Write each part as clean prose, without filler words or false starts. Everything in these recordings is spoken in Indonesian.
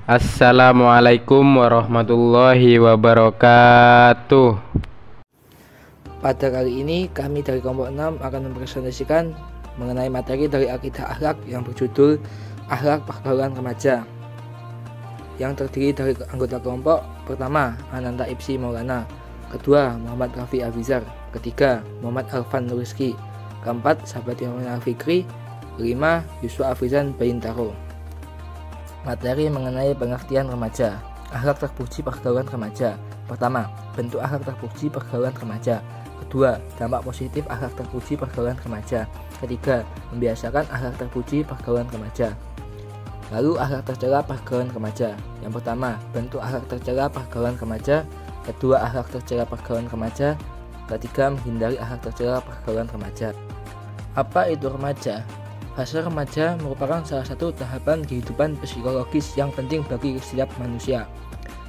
Assalamualaikum warahmatullahi wabarakatuh. Pada kali ini kami dari kelompok 6 akan mempresentasikan mengenai materi dari akidah akhlak yang berjudul Akhlak Pergaulan Remaja, yang terdiri dari anggota kelompok pertama Ananta Ipsi Maulana, kedua Muhammad Rafi Afizar, ketiga Muhammad Alfan Nuriski, keempat Sahabat Imam Al-Fikri, kelima Yuswa Afrizan Bayintaro. Materi mengenai pengertian remaja. Akhlak terpuji pergaulan remaja. Pertama, bentuk akhlak terpuji pergaulan remaja. Kedua, dampak positif akhlak terpuji pergaulan remaja. Ketiga, membiasakan akhlak terpuji pergaulan remaja. Lalu akhlak tercela pergaulan remaja. Yang pertama, bentuk akhlak tercela pergaulan remaja. Kedua, akhlak tercela pergaulan remaja. Ketiga, menghindari akhlak tercela pergaulan remaja. Apa itu remaja? Fase remaja merupakan salah satu tahapan kehidupan psikologis yang penting bagi setiap manusia.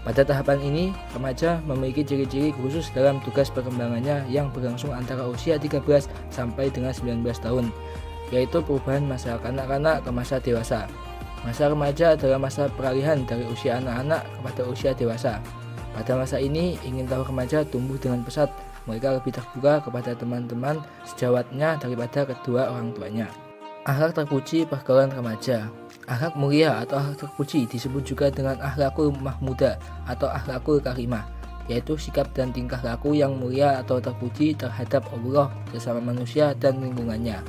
Pada tahapan ini, remaja memiliki ciri-ciri khusus dalam tugas perkembangannya yang berlangsung antara usia 13 sampai dengan 19 tahun, yaitu perubahan masa kanak-kanak ke masa dewasa. Masa remaja adalah masa peralihan dari usia anak-anak kepada usia dewasa. Pada masa ini, ingin tahu remaja tumbuh dengan pesat. Mereka lebih terbuka kepada teman-teman sejawatnya daripada kedua orang tuanya. Akhlak terpuji pergaulan remaja. Akhlak mulia atau akhlak terpuji disebut juga dengan akhlakul mahmudah atau akhlakul karimah, yaitu sikap dan tingkah laku yang mulia atau terpuji terhadap Allah, sesama manusia, dan lingkungannya.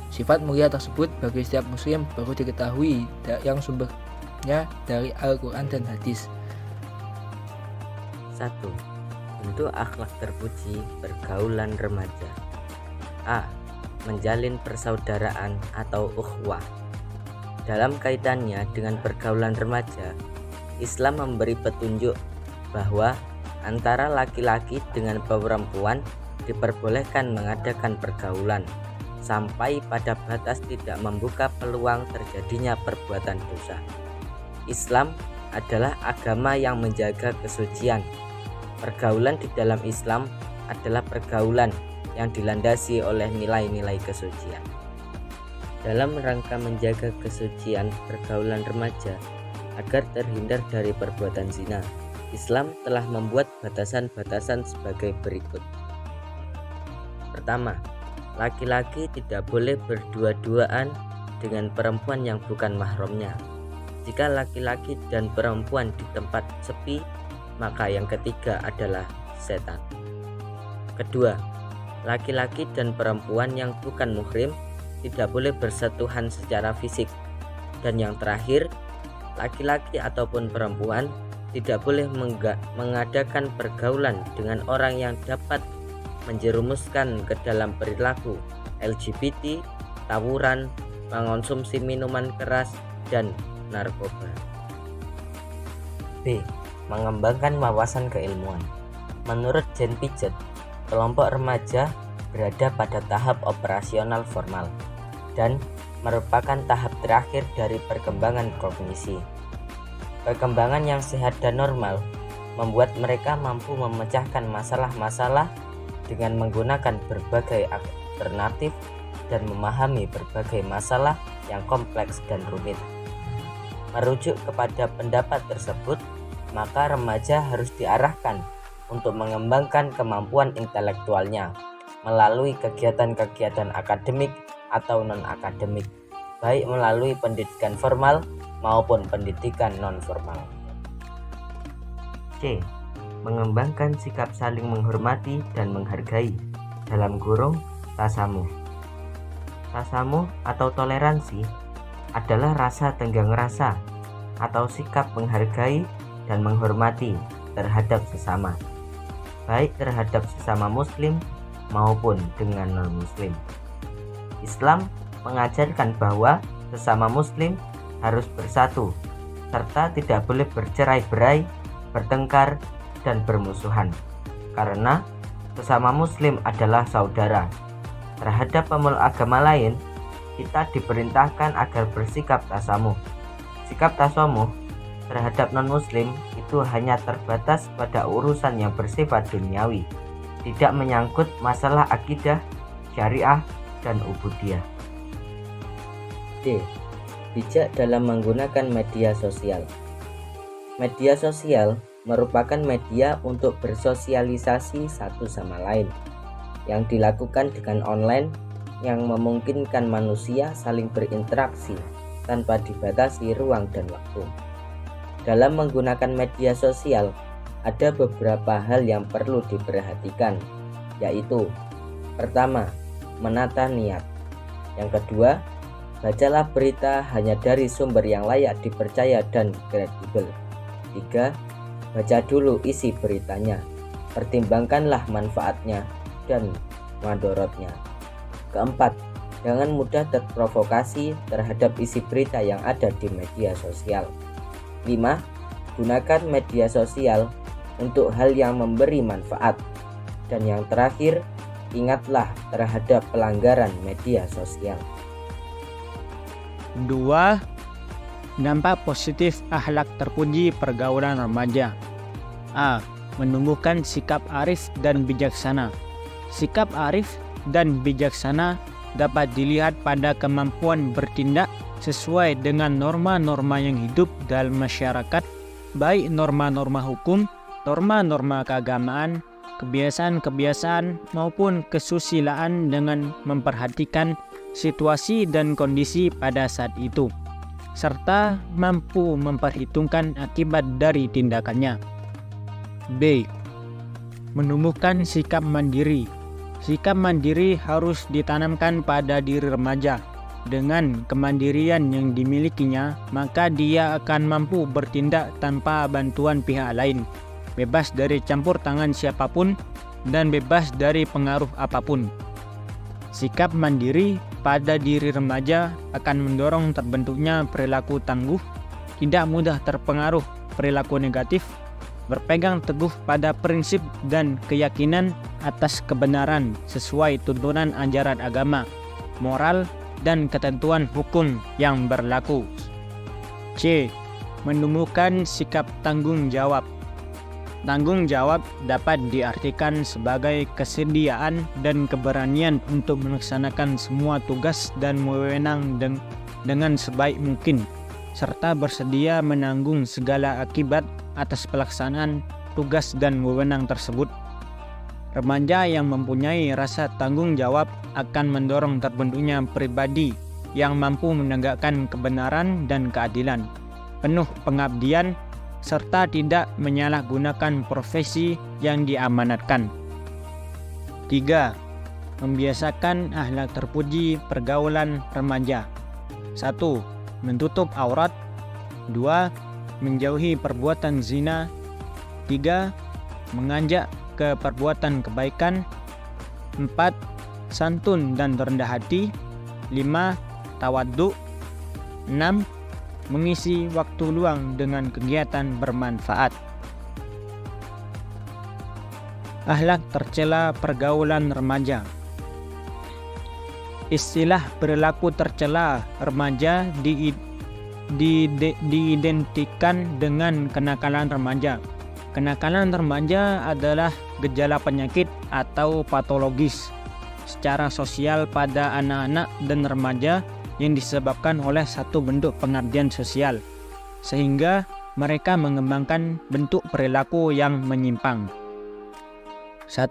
Sifat mulia tersebut bagi setiap muslim perlu diketahui yang sumbernya dari Al-Quran dan hadis. 1. Bentuk akhlak terpuji pergaulan remaja. A. Menjalin persaudaraan atau ukhuwah. Dalam kaitannya dengan pergaulan remaja, Islam memberi petunjuk bahwa antara laki-laki dengan perempuan diperbolehkan mengadakan pergaulan sampai pada batas tidak membuka peluang terjadinya perbuatan dosa. Islam adalah agama yang menjaga kesucian. Pergaulan di dalam Islam adalah pergaulan yang dilandasi oleh nilai-nilai kesucian. Dalam rangka menjaga kesucian pergaulan remaja agar terhindar dari perbuatan zina, Islam telah membuat batasan-batasan sebagai berikut. Pertama, laki-laki tidak boleh berdua-duaan dengan perempuan yang bukan mahramnya. Jika laki-laki dan perempuan di tempat sepi, maka yang ketiga adalah setan. Kedua, laki-laki dan perempuan yang bukan muhrim tidak boleh bersentuhan secara fisik. Dan yang terakhir, laki-laki ataupun perempuan tidak boleh mengadakan pergaulan dengan orang yang dapat menjerumuskan ke dalam perilaku LGBT, tawuran, mengonsumsi minuman keras, dan narkoba. B. Mengembangkan wawasan keilmuan. Menurut Jane Piaget, kelompok remaja berada pada tahap operasional formal dan merupakan tahap terakhir dari perkembangan kognisi. Perkembangan yang sehat dan normal membuat mereka mampu memecahkan masalah-masalah dengan menggunakan berbagai alternatif dan memahami berbagai masalah yang kompleks dan rumit. Merujuk kepada pendapat tersebut, maka remaja harus diarahkan untuk mengembangkan kemampuan intelektualnya melalui kegiatan-kegiatan akademik atau non-akademik, baik melalui pendidikan formal maupun pendidikan non-formal. C. Mengembangkan sikap saling menghormati dan menghargai, dalam kurung tasamuh. Tasamuh atau toleransi adalah rasa tenggang rasa atau sikap menghargai dan menghormati terhadap sesama, baik terhadap sesama muslim maupun dengan non-muslim. Islam mengajarkan bahwa sesama muslim harus bersatu serta tidak boleh bercerai-berai, bertengkar, dan bermusuhan, karena sesama muslim adalah saudara. Terhadap pemeluk agama lain, kita diperintahkan agar bersikap tasamuh. Sikap tasamuh terhadap non-muslim itu hanya terbatas pada urusan yang bersifat duniawi, tidak menyangkut masalah akidah, syariah, dan ubudiyah. D. Bijak dalam menggunakan media sosial. Media sosial merupakan media untuk bersosialisasi satu sama lain yang dilakukan dengan online, yang memungkinkan manusia saling berinteraksi tanpa dibatasi ruang dan waktu. Dalam menggunakan media sosial, ada beberapa hal yang perlu diperhatikan, yaitu: pertama, menata niat. Yang kedua, bacalah berita hanya dari sumber yang layak dipercaya dan kredibel. 3. Baca dulu isi beritanya, pertimbangkanlah manfaatnya dan madorotnya. Keempat, jangan mudah terprovokasi terhadap isi berita yang ada di media sosial. 5. Gunakan media sosial untuk hal yang memberi manfaat. Dan yang terakhir, ingatlah terhadap pelanggaran media sosial. 2. Dampak positif akhlak terpuji pergaulan remaja. A. Menumbuhkan sikap arif dan bijaksana. Sikap arif dan bijaksana dapat dilihat pada kemampuan bertindak sesuai dengan norma-norma yang hidup dalam masyarakat, baik norma-norma hukum, norma-norma keagamaan, kebiasaan-kebiasaan maupun kesusilaan, dengan memperhatikan situasi dan kondisi pada saat itu, serta mampu memperhitungkan akibat dari tindakannya. B. Menumbuhkan sikap mandiri. Sikap mandiri harus ditanamkan pada diri remaja. Dengan kemandirian yang dimilikinya, maka dia akan mampu bertindak tanpa bantuan pihak lain, bebas dari campur tangan siapapun, dan bebas dari pengaruh apapun. Sikap mandiri pada diri remaja akan mendorong terbentuknya perilaku tangguh, tidak mudah terpengaruh perilaku negatif, berpegang teguh pada prinsip dan keyakinan atas kebenaran sesuai tuntunan ajaran agama, moral, dan ketentuan hukum yang berlaku. C. Menumbuhkan sikap tanggung jawab. Tanggung jawab dapat diartikan sebagai kesediaan dan keberanian untuk melaksanakan semua tugas dan wewenang dengan sebaik mungkin, serta bersedia menanggung segala akibat atas pelaksanaan tugas dan wewenang tersebut. Remaja yang mempunyai rasa tanggung jawab akan mendorong terbentuknya pribadi yang mampu menegakkan kebenaran dan keadilan, penuh pengabdian, serta tidak menyalahgunakan profesi yang diamanatkan. 3. Membiasakan akhlak terpuji pergaulan remaja. 1. Menutup aurat. 2. Menjauhi perbuatan zina. 3. Mengajak ke perbuatan kebaikan. 4. Santun dan rendah hati. 5. Tawadhu. 6. Mengisi waktu luang dengan kegiatan bermanfaat. Akhlak tercela pergaulan remaja. Istilah perilaku tercela remaja diidentikan dengan kenakalan remaja. Kenakalan remaja adalah gejala penyakit atau patologis secara sosial pada anak-anak dan remaja yang disebabkan oleh satu bentuk pengabdian sosial, sehingga mereka mengembangkan bentuk perilaku yang menyimpang. 1.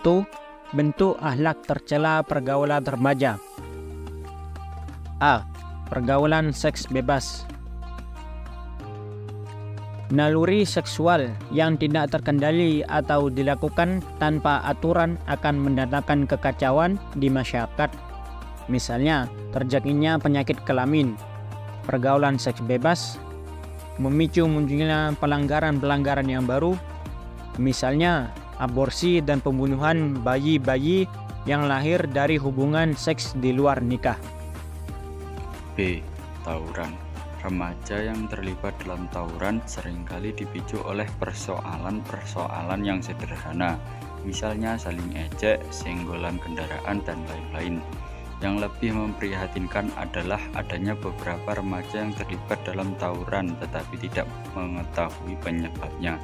Bentuk akhlak tercela pergaulan remaja. A. Pergaulan seks bebas. Naluri seksual yang tidak terkendali atau dilakukan tanpa aturan akan mendatangkan kekacauan di masyarakat. Misalnya, terjadinya penyakit kelamin, pergaulan seks bebas, memicu munculnya pelanggaran-pelanggaran yang baru, misalnya aborsi dan pembunuhan bayi-bayi yang lahir dari hubungan seks di luar nikah. B. Tawuran. Remaja yang terlibat dalam tawuran seringkali dipicu oleh persoalan-persoalan yang sederhana, misalnya saling ejek, senggolan kendaraan, dan lain-lain. Yang lebih memprihatinkan adalah adanya beberapa remaja yang terlibat dalam tawuran tetapi tidak mengetahui penyebabnya,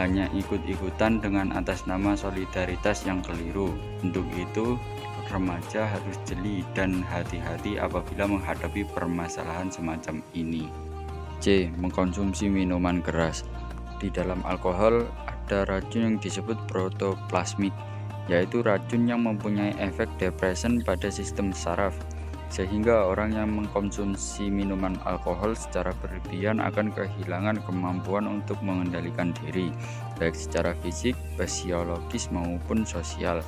hanya ikut-ikutan dengan atas nama solidaritas yang keliru. Untuk itu, remaja harus jeli dan hati-hati apabila menghadapi permasalahan semacam ini. C. Mengkonsumsi minuman keras. Di dalam alkohol ada racun yang disebut protoplasmid, yaitu racun yang mempunyai efek depresan pada sistem saraf, sehingga orang yang mengkonsumsi minuman alkohol secara berlebihan akan kehilangan kemampuan untuk mengendalikan diri, baik secara fisik, fisiologis maupun sosial.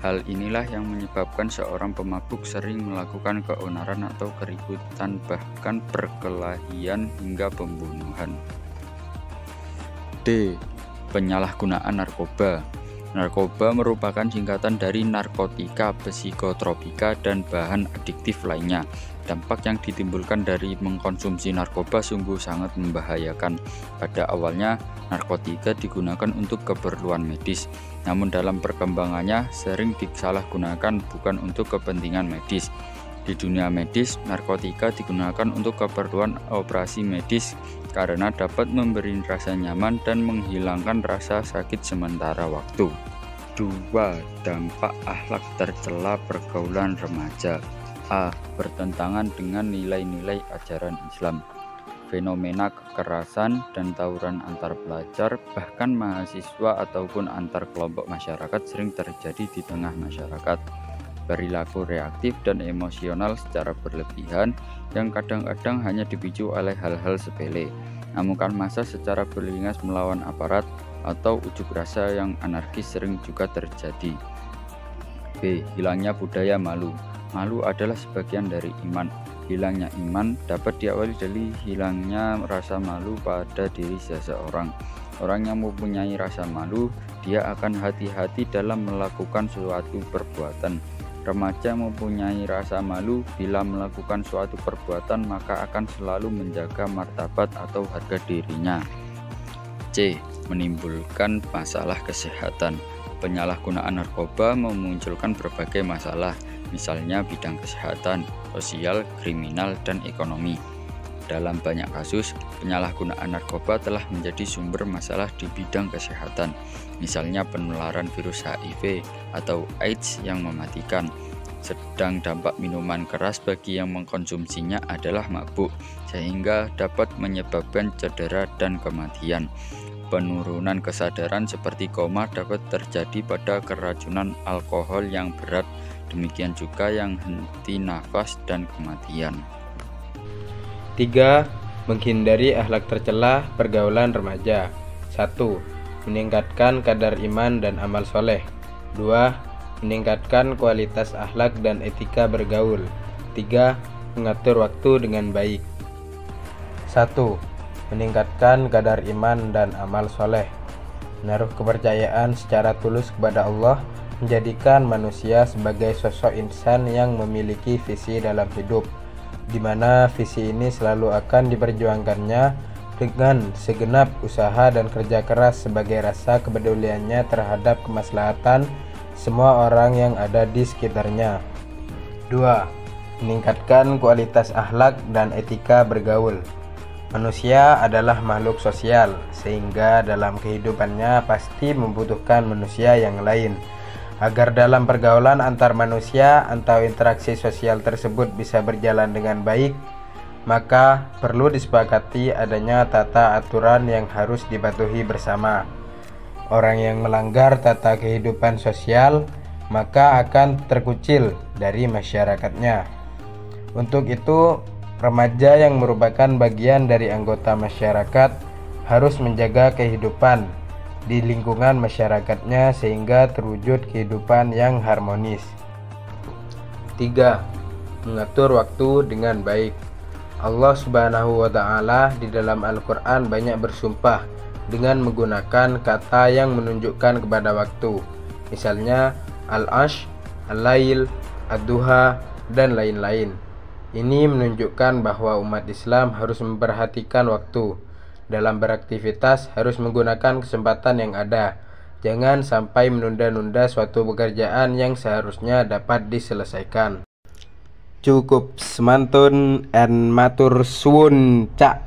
Hal inilah yang menyebabkan seorang pemabuk sering melakukan keonaran atau keributan, bahkan perkelahian hingga pembunuhan. D. Penyalahgunaan narkoba. Narkoba merupakan singkatan dari narkotika, psikotropika, dan bahan adiktif lainnya. Dampak yang ditimbulkan dari mengkonsumsi narkoba sungguh sangat membahayakan. Pada awalnya, narkotika digunakan untuk keperluan medis, namun dalam perkembangannya sering disalahgunakan bukan untuk kepentingan medis. Di dunia medis, narkotika digunakan untuk keperluan operasi medis karena dapat memberi rasa nyaman dan menghilangkan rasa sakit sementara waktu. 2. Dampak akhlak tercela pergaulan remaja. A. Bertentangan dengan nilai-nilai ajaran Islam. Fenomena kekerasan dan tawuran antar pelajar, bahkan mahasiswa ataupun antar kelompok masyarakat sering terjadi di tengah masyarakat. Perilaku reaktif dan emosional secara berlebihan yang kadang-kadang hanya dipicu oleh hal-hal sepele. Amukan massa secara berlingas melawan aparat atau ujuk rasa yang anarkis sering juga terjadi. B. Hilangnya budaya malu. Malu adalah sebagian dari iman. Hilangnya iman dapat diawali dari hilangnya rasa malu pada diri seseorang. Orang yang mempunyai rasa malu, dia akan hati-hati dalam melakukan suatu perbuatan. Remaja mempunyai rasa malu bila melakukan suatu perbuatan, maka akan selalu menjaga martabat atau harga dirinya. C. Menimbulkan masalah kesehatan. Penyalahgunaan narkoba memunculkan berbagai masalah, misalnya bidang kesehatan, sosial, kriminal, dan ekonomi. Dalam banyak kasus, penyalahgunaan narkoba telah menjadi sumber masalah di bidang kesehatan, misalnya penularan virus HIV atau AIDS yang mematikan. Sedang dampak minuman keras bagi yang mengkonsumsinya adalah mabuk, sehingga dapat menyebabkan cedera dan kematian. Penurunan kesadaran seperti koma dapat terjadi pada keracunan alkohol yang berat, demikian juga yang henti nafas dan kematian. 3. Menghindari akhlak tercela pergaulan remaja. 1. Meningkatkan kadar iman dan amal soleh. 2. Meningkatkan kualitas akhlak dan etika bergaul. 3. Mengatur waktu dengan baik. 1. Meningkatkan kadar iman dan amal soleh. Menaruh kepercayaan secara tulus kepada Allah menjadikan manusia sebagai sosok insan yang memiliki visi dalam hidup, di mana visi ini selalu akan diperjuangkannya dengan segenap usaha dan kerja keras sebagai rasa kepeduliannya terhadap kemaslahatan semua orang yang ada di sekitarnya. 2. Meningkatkan kualitas akhlak dan etika bergaul. Manusia adalah makhluk sosial, sehingga dalam kehidupannya pasti membutuhkan manusia yang lain. Agar dalam pergaulan antar manusia atau interaksi sosial tersebut bisa berjalan dengan baik, maka perlu disepakati adanya tata aturan yang harus dipatuhi bersama. Orang yang melanggar tata kehidupan sosial maka akan terkucil dari masyarakatnya. Untuk itu, remaja yang merupakan bagian dari anggota masyarakat harus menjaga kehidupan di lingkungan masyarakatnya sehingga terwujud kehidupan yang harmonis. 3. Mengatur waktu dengan baik. Allah Subhanahu wa Ta'ala di dalam Al-Quran banyak bersumpah dengan menggunakan kata yang menunjukkan kepada waktu, misalnya al-ash, al-lail, ad-duha, dan lain-lain. Ini menunjukkan bahwa umat Islam harus memperhatikan waktu. Dalam beraktivitas harus menggunakan kesempatan yang ada. Jangan sampai menunda-nunda suatu pekerjaan yang seharusnya dapat diselesaikan. Cukup semantun and matur suwun, Cak.